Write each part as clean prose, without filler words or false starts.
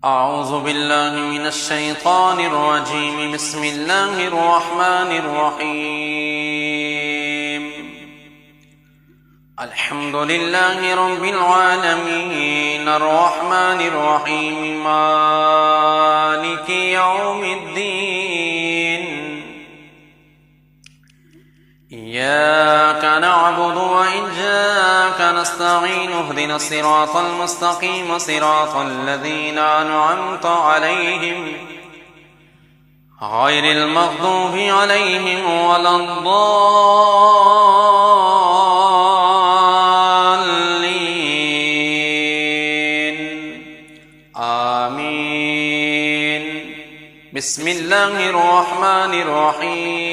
أعوذ بالله من الشيطان الرجيم. بسم الله الرحمن الرحيم. الحمد لله رب العالمين الرحمن الرحيم مالك يوم الدين. إياك نعبد وإياك نستعين. اهدنا الصراط المستقيم صراط الذين أنعمت عليهم غير المغضوب عليهم ولا الضالين. آمين. بسم الله الرحمن الرحيم.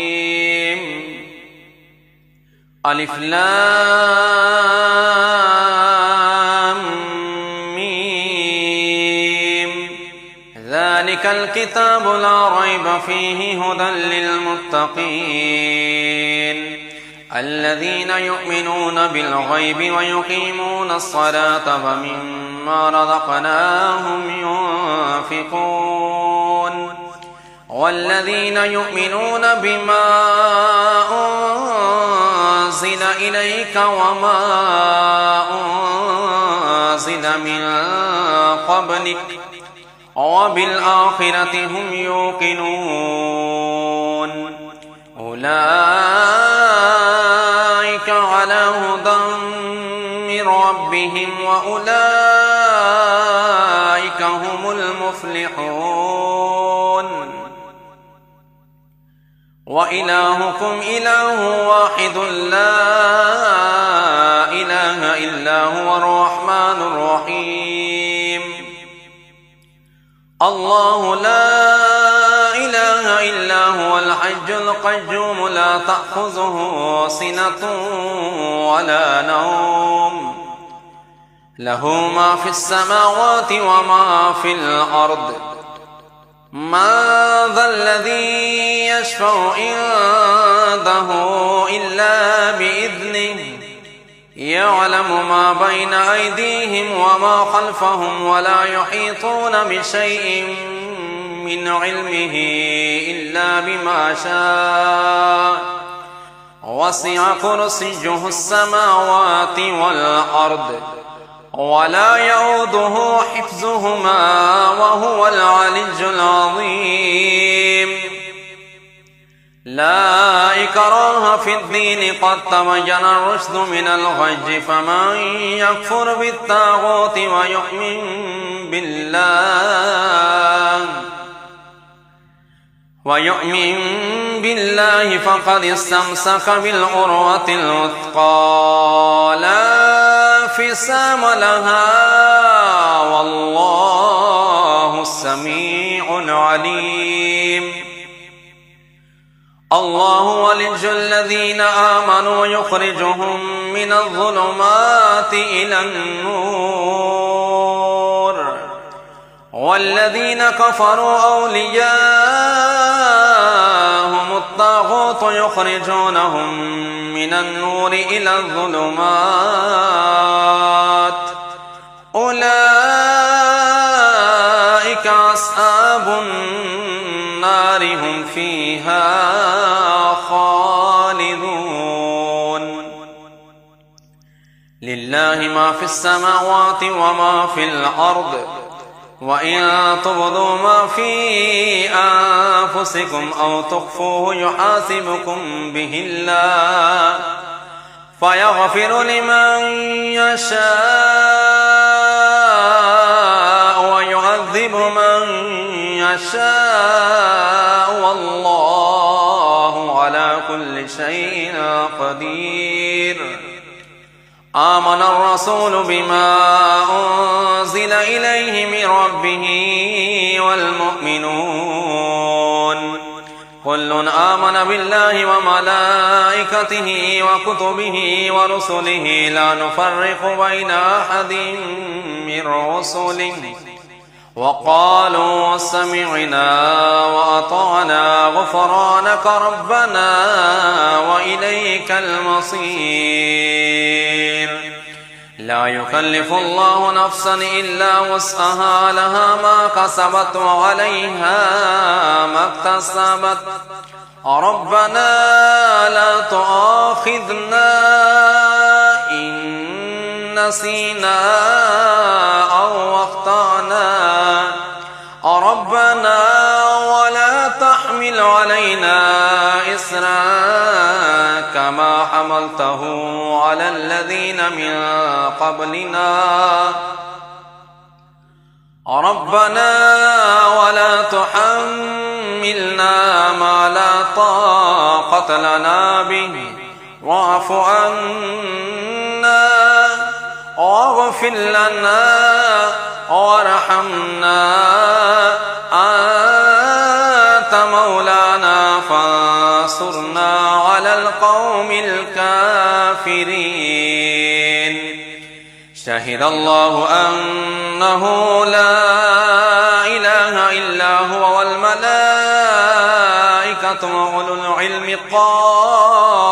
ألف لام ميم. ذلك الكتاب لا ريب فيه هدى للمتقين الذين يؤمنون بالغيب ويقيمون الصلاة ومما رزقناهم ينفقون والذين يؤمنون بما أنزل إليك وما أنزل من قبلك وبالآخرة هم يوقنون. أولئك على هدى من ربهم وأولئك هم المفلحون. وإلهكم إله واحد لا إله إلا هو الرحمن الرحيم. الله لا إله إلا هو الحي القيوم لا تأخذه سنة ولا نوم له ما في السماوات وما في الأرض. من ذا الذي يشفع عنده إلا بإذنه يعلم ما بين أيديهم وما خلفهم ولا يحيطون بشيء من علمه إلا بما شاء وسع كرسيه السماوات والأرض ولا يؤوده حفظهما وهو العلي العظيم. لا إكراه في الدين قد تبين الرشد من الغي فمن يكفر بالطاغوت ويؤمن بالله فقد استمسك بالعروة الوثقى لا انفصام لها والله السميع العليم. الله ولي الذين آمنوا يخرجهم من الظلمات إلى النور والذين كفروا أولياءهم الطاغوت يخرجونهم من النور إلى الظلمات أولئك أصحاب النار هم فيها خالدون. لله ما في السماوات وما في الأرض وإن تبدوا ما في أنفسكم أو تخفوه يحاسبكم به الله فيغفر لمن يشاء ويعذب من يشاء والله على كل شيء قدير. آمن الرسول بما أنزل إليه من ربه والمؤمنون كل آمن بالله وملائكته وكتبه ورسله لا نفرق بين أحد من رسله وقالوا سمعنا وأطعنا غفرانك ربنا وإليك المصير. لا يكلف الله نفسا إلا وسعها لها ما كسبت وعليها ما اكتسبت ربنا لا تؤاخذنا إن نسينا أو أخطأنا ربنا ولا تحمل علينا إصرا كما حملته على الذين من قبلنا ربنا ولا تحملنا ما لا طاقة لنا به واعف عنا واغفر لنا وارحمنا أنت مولانا فانصرنا على القوم الكافرين شهد الله أنه لا إله إلا هو والملائكة وأولو العلم قائما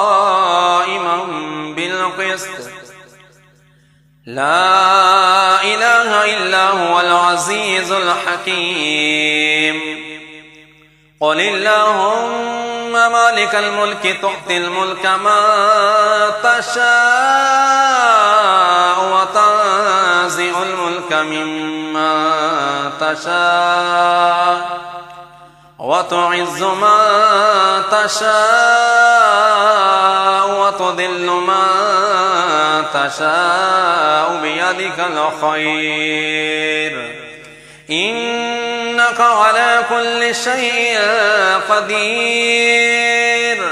بالقسط لا إله إلا هو العزيز الحكيم قل اللهم مالك الملك تؤتي الملك من تشاء وتنزع الملك ممن تشاء وتعز من تشاء وتذل من تشاء بيدك الخير إنك على كل شيء قدير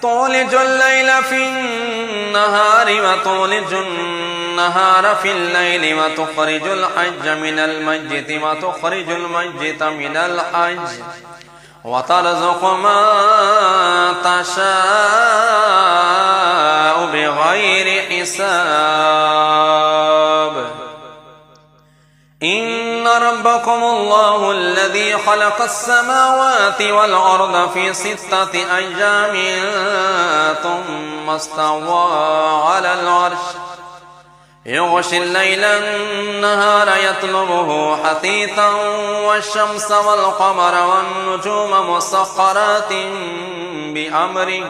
تولج الليل في النهار وتولج النهار في الليل وتخرج الحج من الميت وتخرج الميت من الحج وترزق من تشاء بغير حساب إن ربكم الله الذي خلق السماوات والأرض في 6 أيام ثم استوى على العرش يغشي الليل النهار يطلبه حثيثا والشمس والقمر والنجوم مسخرات بأمره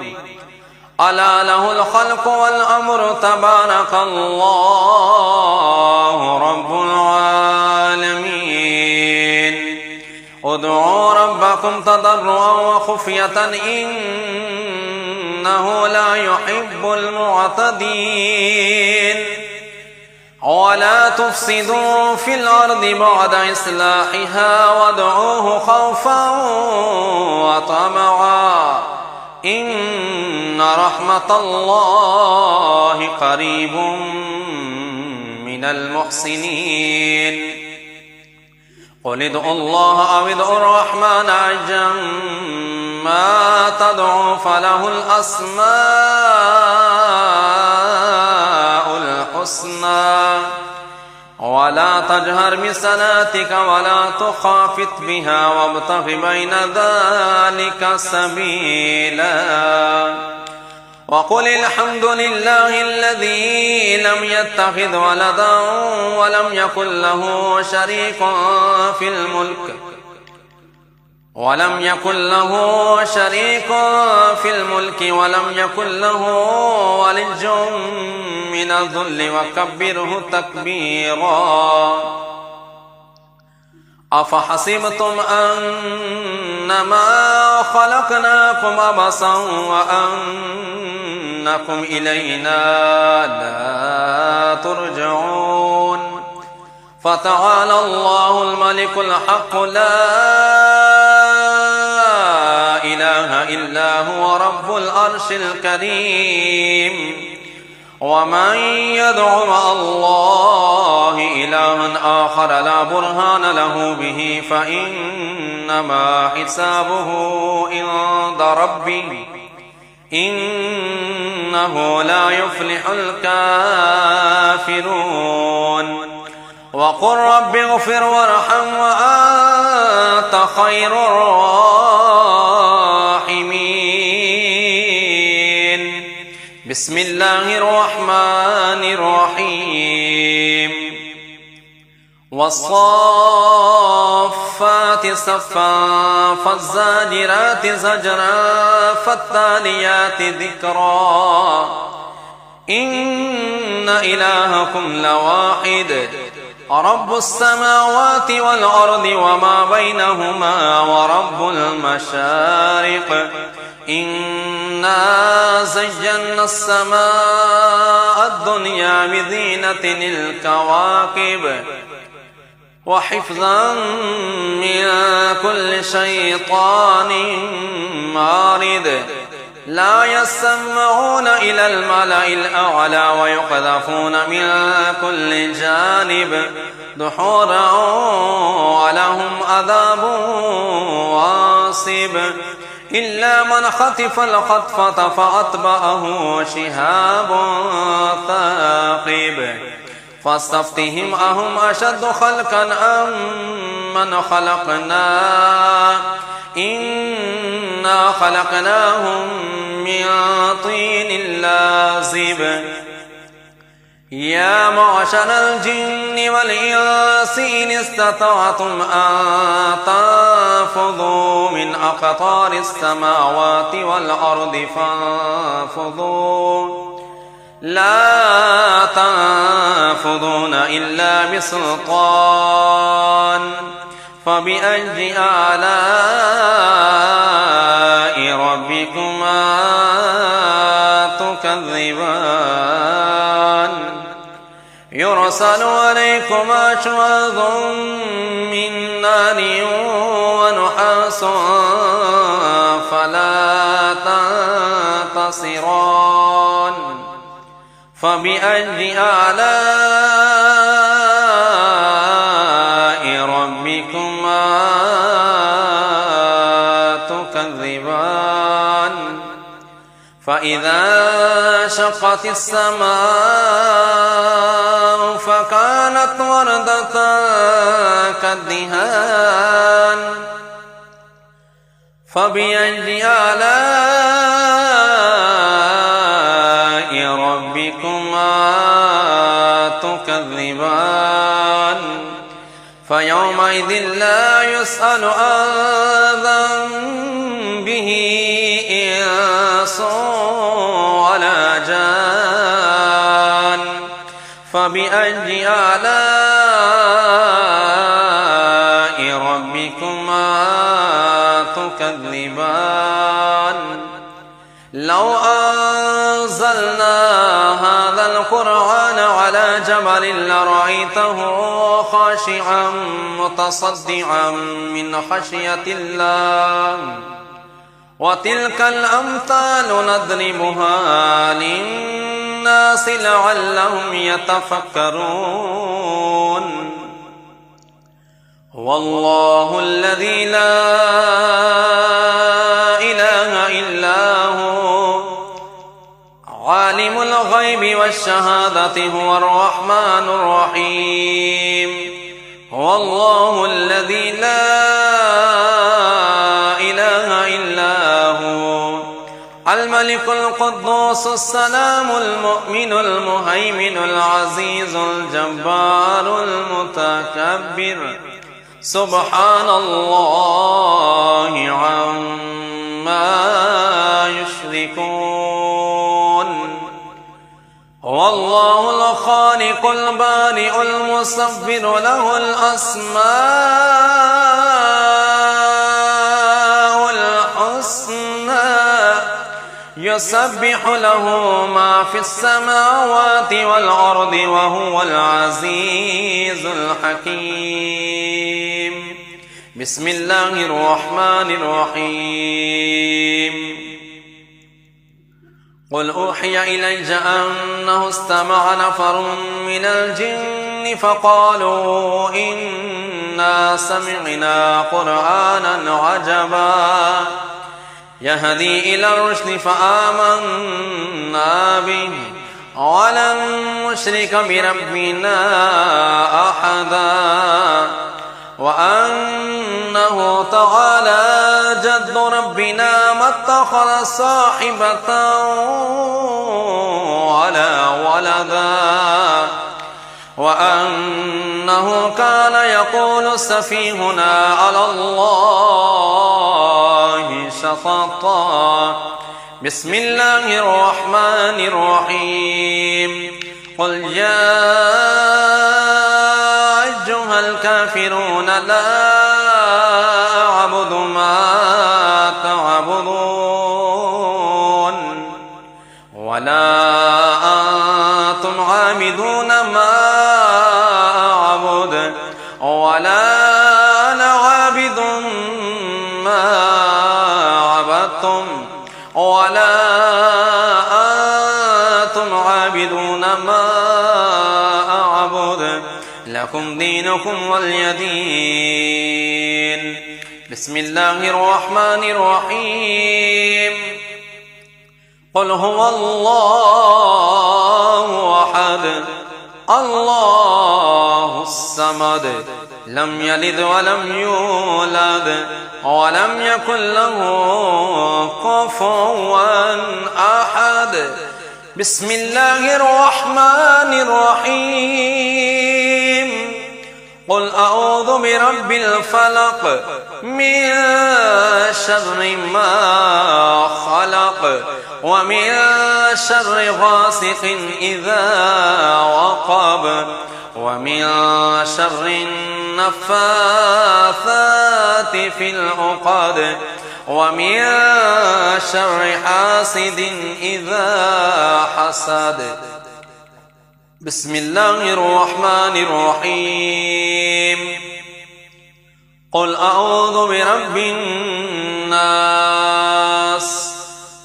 ألا له الخلق والأمر تبارك الله رب العالمين ادعوا ربكم تضرعا وخفية إنه لا يحب المعتدين ولا تفسدوا في الأرض بعد إصلاحها وادعوه خوفا وطمعا إن رحمة الله قريب من المحسنين قل ادعوا الله أو ادعوا الرحمن أيما تدعوا فله الأسماء الحسنى ولا تجهر بصلاتك ولا تخافت بها وابتغ بين ذلك سبيلا وقل الحمد لله الذي لم يتخذ ولدا ولم يكن له شريك في الملك ولم يكن له ولي من الذل وكبره تكبيرا أفحسبتم أنما خلقناكم عبثا وأنكم إلينا لا ترجعون فتعالى الله الملك الحق لا إله إلا هو رب العرش الكريم ومن يدع مع الله إلها آخر لا برهان له به فإنما حسابه عند ربه إنه لا يفلح الكافرون وقل رب اغفر وارحم وأنت خير الراحمين بسم الله الرحمن الرحيم والصافات صفا فالزاجرات زجرا فالتاليات ذكرا إن إلهكم لواحد رب السماوات والأرض وما بينهما ورب المشارق إنا زينا السماء الدنيا بزينة الكواكب وحفظا من كل شيطان مارد لا يسمعون إلى الملأ الأعلى ويقذفون من كل جانب دحورا ولهم عذاب واصب إلا من خطف الخطفة فأتبعه شهاب ثاقب فاستفتهم أهم أشد خلقا أم من خلقنا إنا خلقناهم من طين لازب يا معشر الجن والإنس إن استطعتم أن تنفذوا من أقطار السماوات والأرض فانفذوا لا تنفذون إلا بسلطان فبأي آلاء ربكما تكذبان يرسل عليكما شواظ من نار ونحاس فلا تنتصران فبأي آلاء ربكما تكذبان فإذا شقت السماء فكانت وردة كالدهان فبأي آلاء ربكما تكذبان فيومئذ لا يسأل عن ذنبه إنس ولا جان فبأي آلاء ربكما تكذبان لو أنزلنا هذا القرآن على جبل لرأيته خاشعا متصدعا من خشية الله وتلك الأمثال نضربها للناس لعلهم يتفكرون والله الذي لا إله إلا هو عالم الغيب والشهادة هو الرحمن الرحيم هو الله الذي لا إله إلا هو الملك القدوس السلام المؤمن المهيمن العزيز الجبار المتكبر سبحان الله عما يشركون هو الله الخالق البارئ المصور له الأسماء الحسنى يسبح له ما في السماوات والأرض وهو العزيز الحكيم بسم الله الرحمن الرحيم قل أوحي إلي أنه استمع نفر من الجن فقالوا إنا سمعنا قرآنا عجبا يهدي إلى الرشد فآمنا به ولن نشرك بربنا أحدا وأنه تعالى جد ربنا ما اتخذ صاحبة ولا ولدا وأنه كان يقول سفيهنا على الله شططا بسم الله الرحمن الرحيم قل يا أيها الكافرون لا أعبد ما تعبدون ولا أنتم عابدون ما أعبد ولا أنا عابد ما عبدتم ولا أنتم عابدون ما أعبد لكم دينكم ولي دين. بسم الله الرحمن الرحيم قل هو الله أحد الله الصمد لم يلد ولم يولد ولم يكن له كفوا أحد. بسم الله الرحمن الرحيم قل أعوذ برب الفلق من شر ما خلق ومن شر غاسق إذا وقب ومن شر النفاثات في العقد ومن شر حاسد إذا حسد. بسم الله الرحمن الرحيم قل أعوذ برب الناس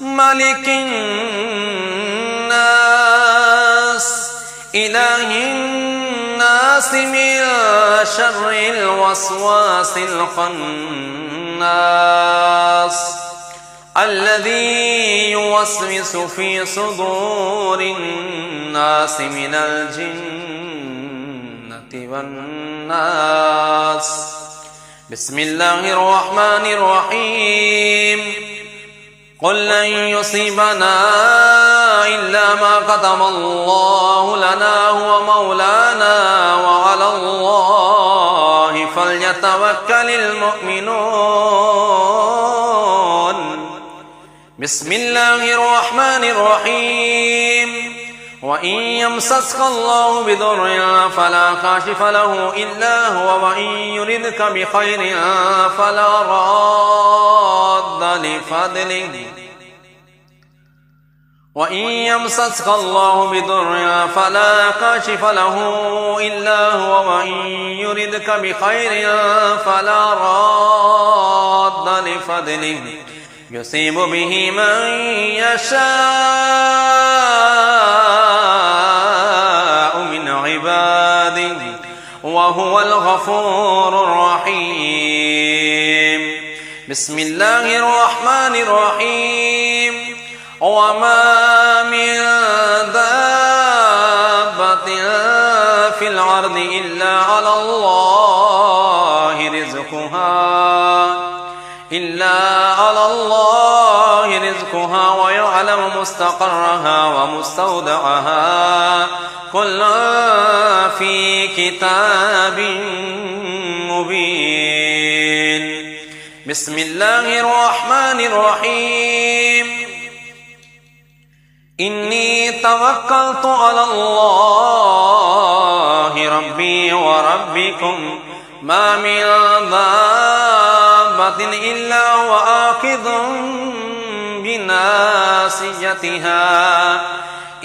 ملك الناس إله الناس من شر الوسواس الخناس الذي يوسوس في صدور الناس من الجنة والناس. بسم الله الرحمن الرحيم قل لن يصيبنا إلا ما كتب الله لنا هو مولانا وعلى الله فليتوكل المؤمنون. بسم الله الرحمن الرحيم وإن يمسسك الله بضر فلا كاشف له إلا هو وإن يردك بخير فلا راد لفضله وإن يمسسك الله بضر فلا كاشف له إلا هو وإن يردك بخير فلا راد لفضله يصيب به من يشاء من عباده وهو الغفور الرحيم. بسم الله الرحمن الرحيم وما من دابة في الأرض إلا على الله رزقها ويعلم مستقرها ومستودعها كل في كتاب مبين. بسم الله الرحمن الرحيم إني توكلت على الله ربي وربكم ما من دابة إلا هو آخذ بناصيتها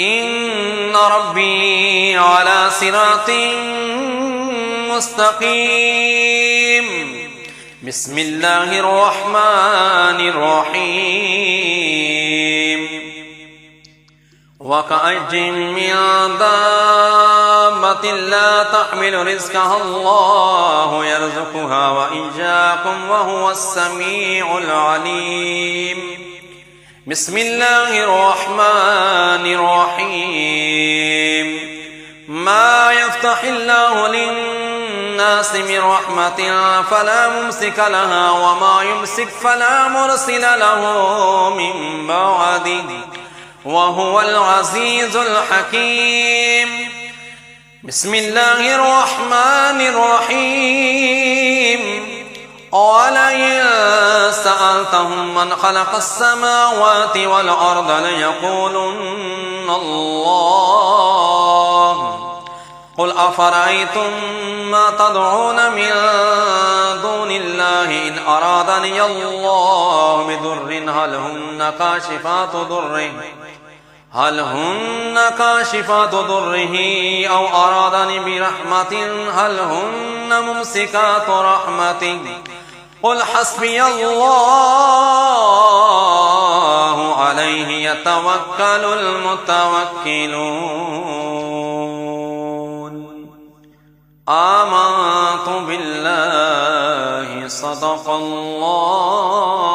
إن ربي على صراط مستقيم. بسم الله الرحمن الرحيم وكأي من دابة لا تحمل رزقها الله يرزقها وإياكم وهو السميع العليم. بسم الله الرحمن الرحيم ما يفتح الله للناس من رحمة فلا ممسك لها وما يمسك فلا مرسل له من بعده وهو العزيز الحكيم. بسم الله الرحمن الرحيم ولئن سألتهم من خلق السماوات والأرض ليقولن الله قل أفرأيتم ما تدعون من دون الله إن أرادني الله بضر هل هن كاشفات ضره أو أرادني برحمة هل هن ممسكات رحمته قل حسبي الله عليه يتوكل المتوكلون آمنت بالله صدق الله